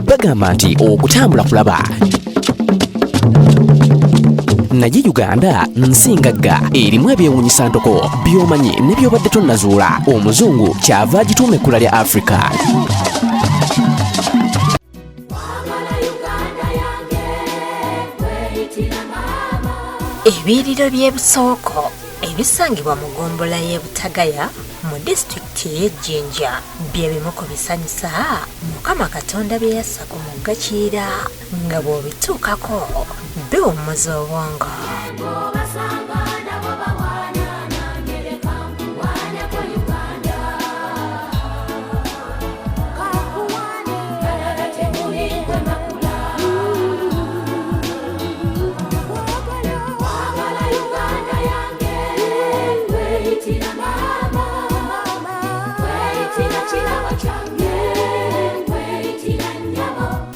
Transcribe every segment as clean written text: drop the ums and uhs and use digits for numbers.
bagamba nti okutambula kulaba. Naye Uganda nsingagga erimu ebyewuunyisa ntoko by'omanyi ne by'obadde tonnazuula. Omuzungu kyava agituuma ekkula lya Africa. Ebiriro by'ebisooko ebisangibwa mu ggombolola y'e Butagaya mu disitulikiti y'Ejjinja bye bimu ku bisanyusa Mukama Katonda bye yassa ku mugga Kiira nga bw'obituukako biwummuza obwongo.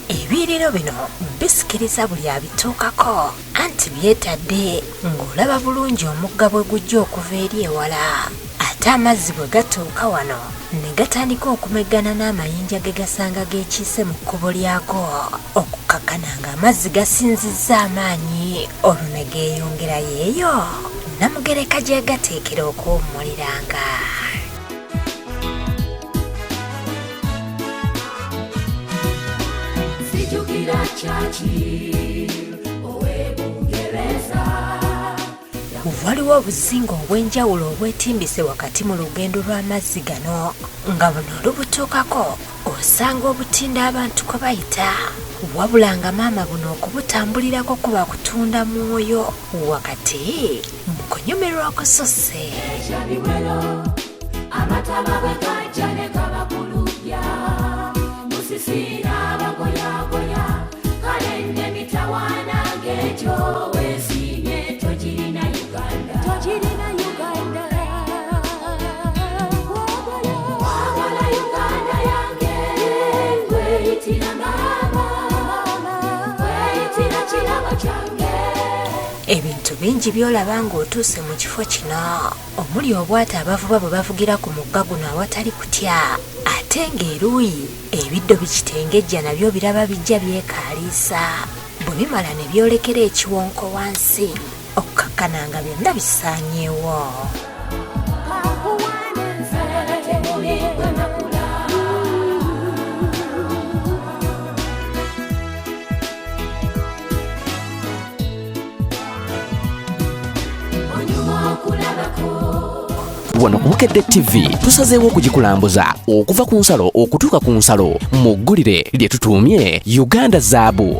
Ebiriro bino bisikiriza buli abituukako anti byetadde ng'olaba bulungi omugga bwe gujja okuva eri ewala. Ate amazzi bwe gatuuka wano ne gatandika okumeggana n'amayinja ge gasanga geekiise mu kkubo lyako okukakkana ng'amazzi gasinzizza amaanyi olwo ne geeyongerayo eyo Namugereka gye gateekera okuwummuliranga. Waliwo obuzinga obw'enjawulo obwetimbise wakati mu lugendo lw'amazzi gano nga buno olubutuukako osanga obutinde abantu kwe bayita wabula nga maama buno okubutambulirako kuba kutunda mwoyo wakati mu kunyumirwa okususse. Ebintu bingi byolaba ng'otuuse mu kifo kino omuli obwata abavuba bwe bavugira ku mugga guno awatali kutya ate ng'eruuyi ebiddo bikitengejja nabyo biraba bijja byekaaliisa bwe bimala ne byolekera ekiwonko wansi okkakkana nga byonna bisaanyeewo. Wano ku Bukedde TV tusazeewo okugikulambuza okuva ku nsalo okutuuka ku nsalo mu ggulire lye tutuumye Uganda Zaabu.